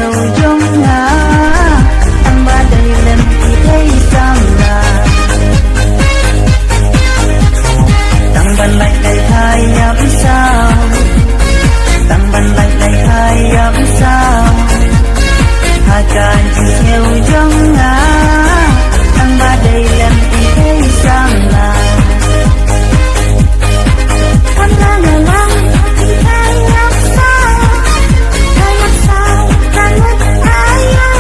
theo dông ngã tăng ba đầy lần thì thấy rằng là tăng ban lại đầy hai ấm sao tăng ban lại đầy hai ấm sao akan theo dông ngã tăng ba đầy lần thì thấy rằng là Hãy subscribe cho kênh Ghiền Mì Gõ để không bỏ lỡ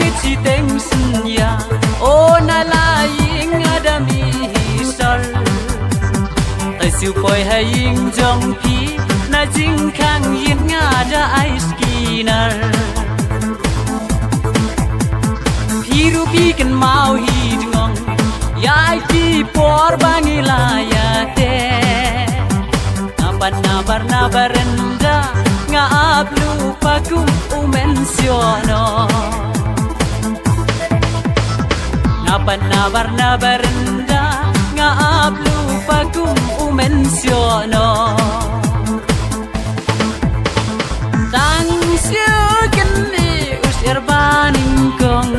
ngititeng senya o nalaying adami hisal tai siu poi haying jong pi na jing khang yin nga da ice skinner hiru pi kan mau hi dngong yai pi por bangila ya te na barenda nga ablu pagum umensiono na barenda nga ablu pagum umensiono tang siu kini usir baning kong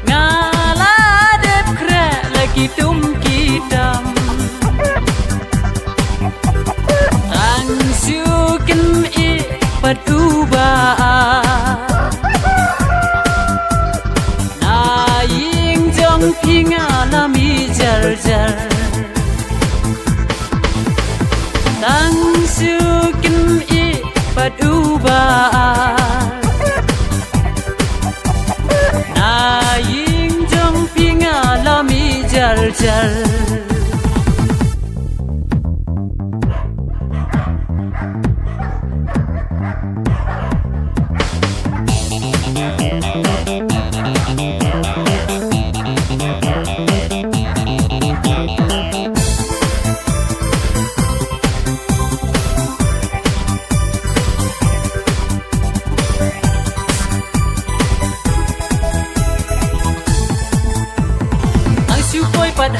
ngala dep kre lagi tum kitam Paduba na ying jong pinga lami jar jar tang sukin I paduba na ying jong pinga lami jar jar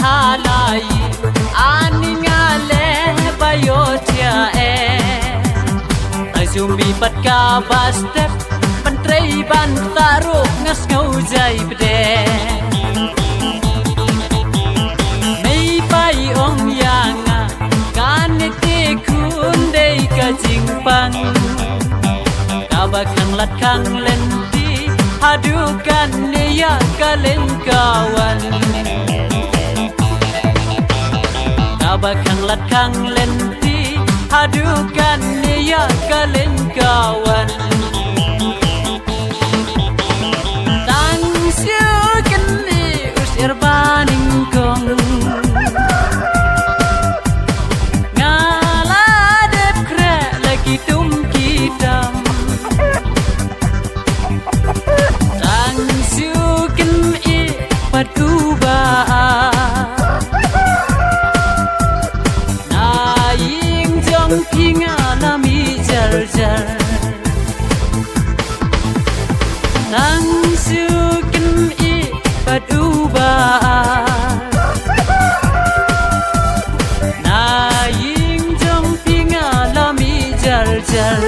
halai aninga le bayotia ai zumbi pat ka bastep pantrei ban taru ngas ngau jai bde mei pai ong yanga kan te kun dei ka jingpang ka ba khang lat khang len ti hadukan ne ya kalen kawan Abakang lat kang lenti hadukan niya kalen kawan tang siu kini usir baning kong ngala dep kre lagi tum kitam tang siu kini paduba pinga lami jar jar nang sukin I paduba na ying jong pinga lami jar jar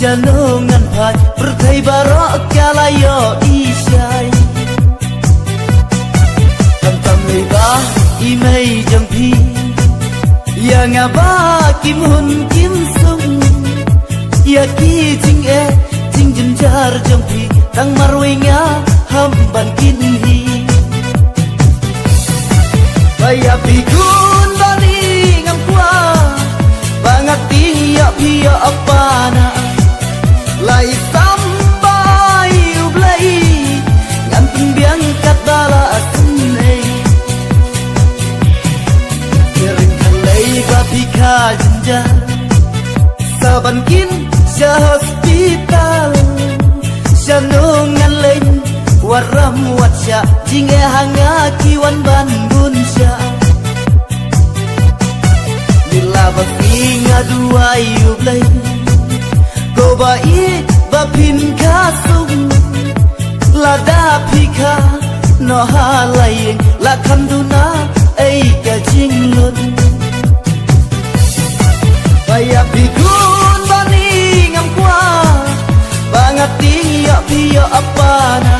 janungan pat berkai barok kalayo isyai tantam lebah imei jampi yang abah kim hun kim sung ya ki jing jing jenjar jampi tang marwenga hamban kinhi Baya pikun bani ngamkwa bangat tiya pia apana lai sambai ublai ngantung biang kat bala asunai kering kalai bapika jenjar saban kin sya hospital syanungan lain waram watsya jinge hanga kiwan bandun sya nila bakinga duai ublai ko bai bapin kasung lada pika no halai la kanduna ai ka jinglun baya pikun bani ngamkwa bangat tiya pia apana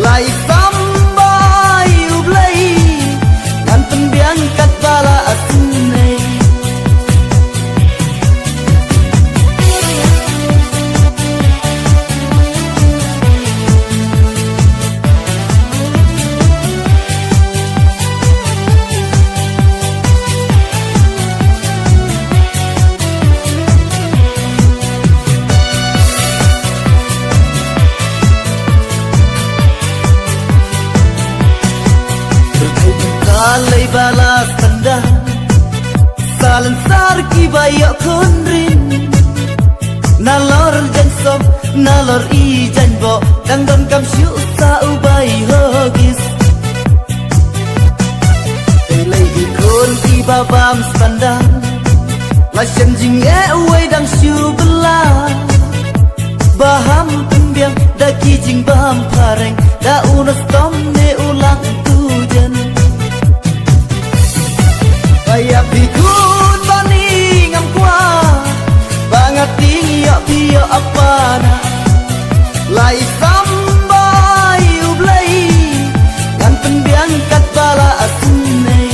lai sambai ublai nganteng biangkat bala asunai Alai balas tanda salan sar ki bayo kunrin nalor jansop nalor I janbo dang don kam syu sa ubai hogis elai ikon ki babam spandang la shen jing wei dang syu bela baham pembiang da ki jing bam pareng da unos tom ne ulang tujan Baya pikun bani ngamkwa bangat tiya pia apana lai sambai ublai nganteng biangkat bala asunai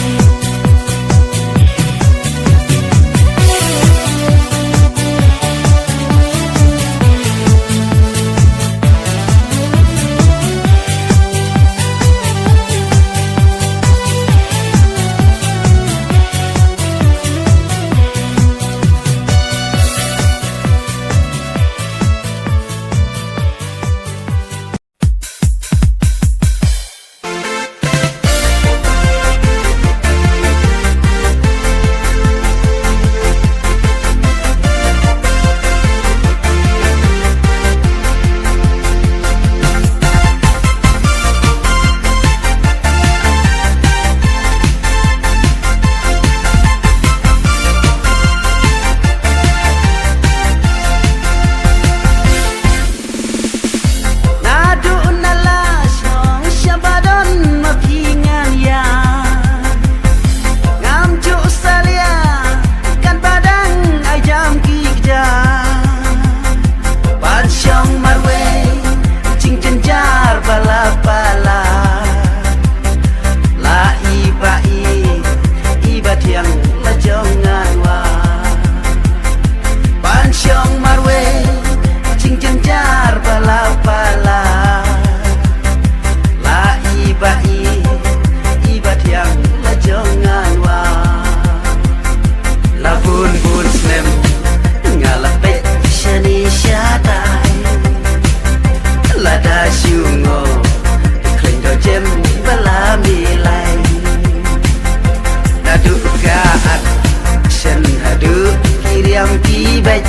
Kiriam kibet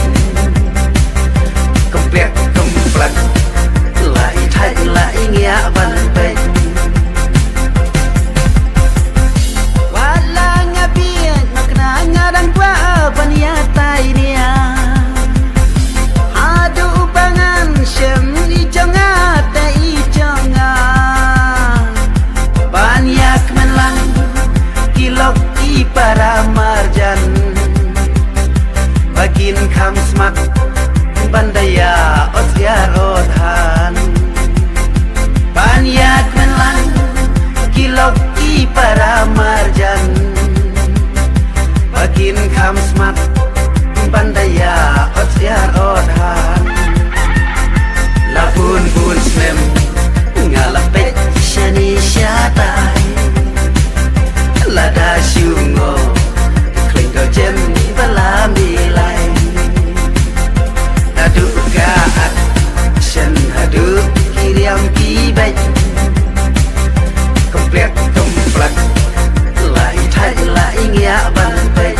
komplek komplek lai ham smart bandaya ot yar ot han la pun pun snem ngalapet shani shatai la da shungo kling go jem bala mi lai adu ga shen adu kiriam ki bai komplek komplek lại thay lại nghe ban tây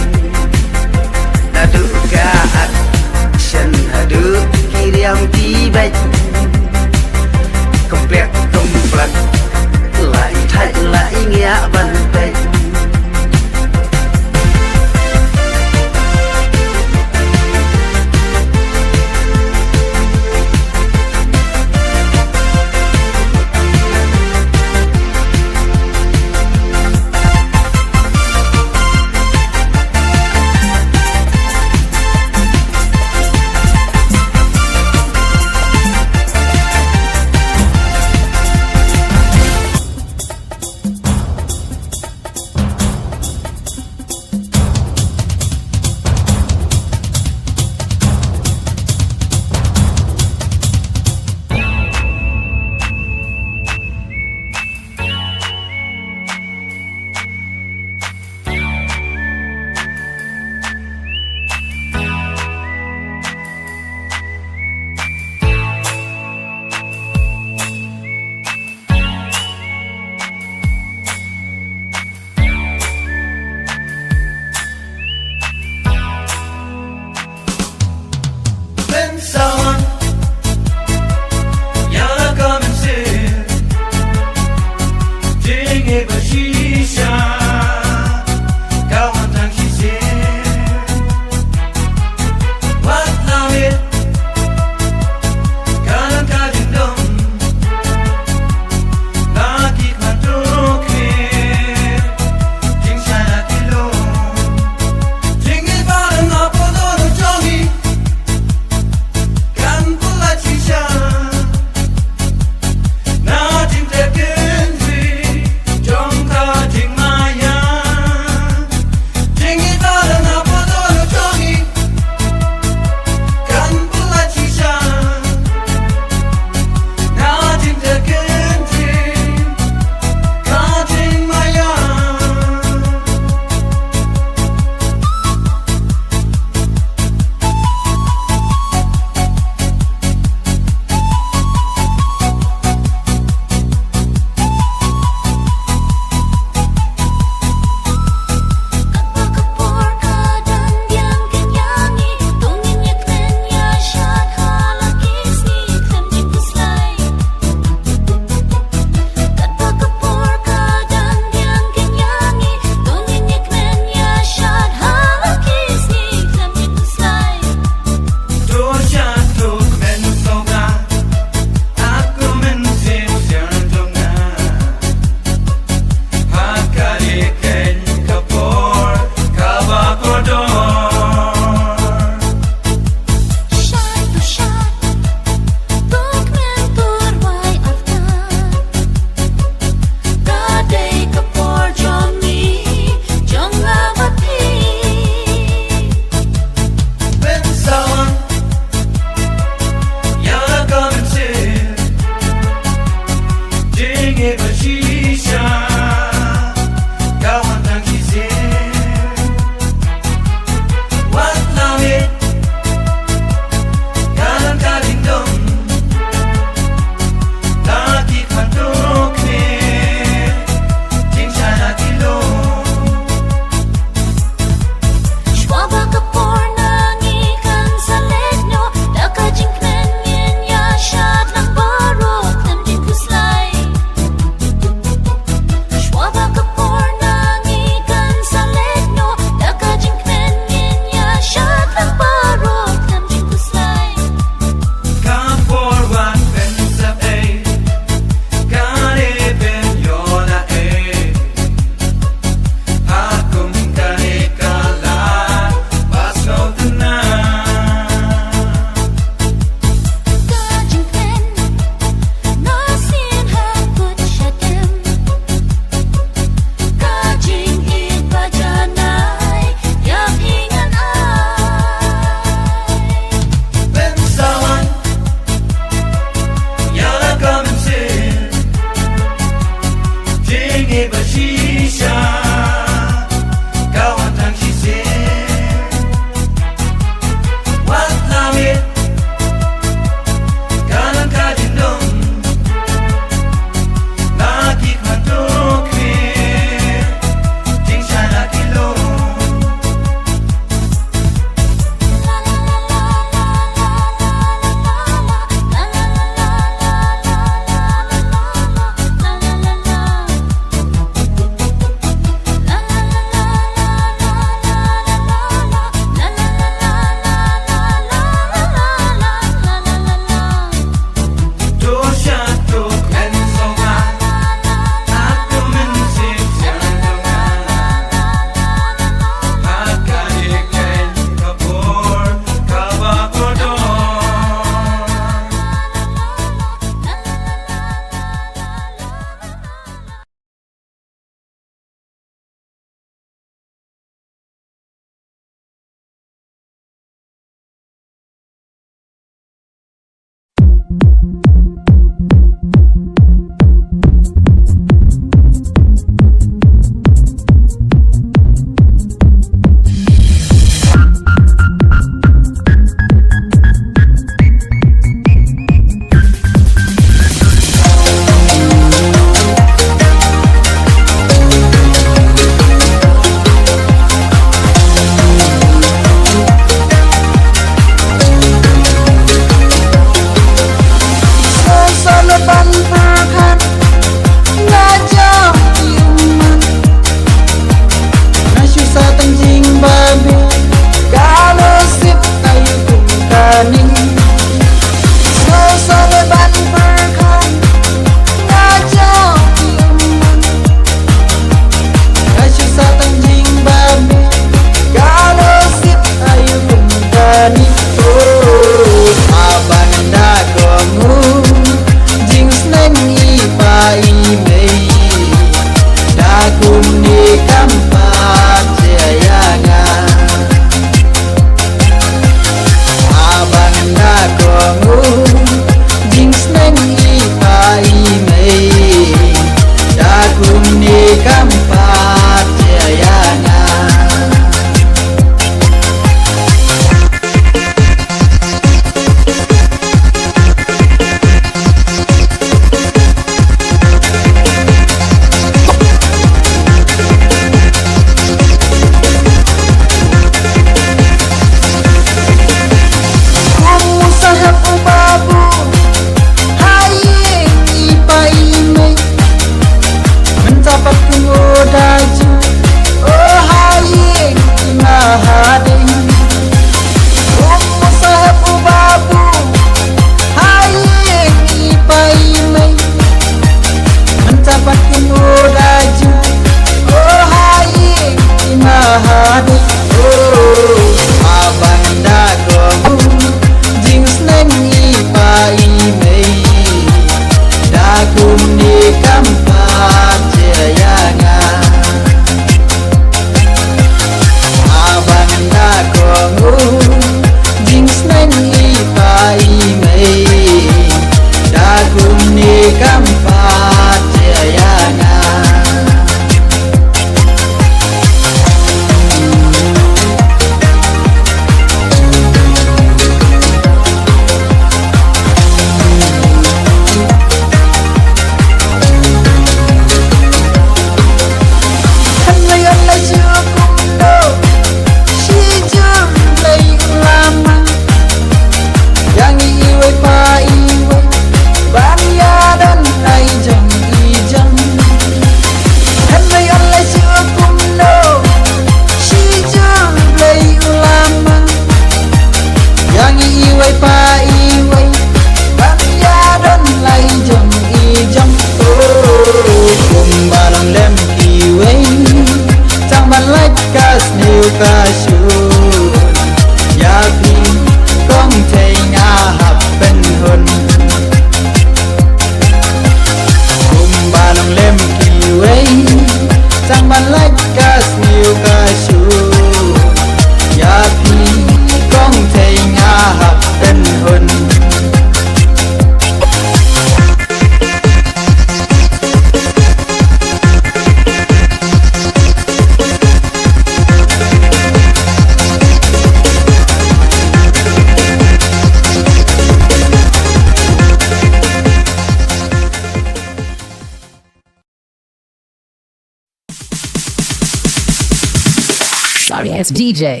sorry ass DJ.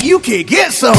You can get some.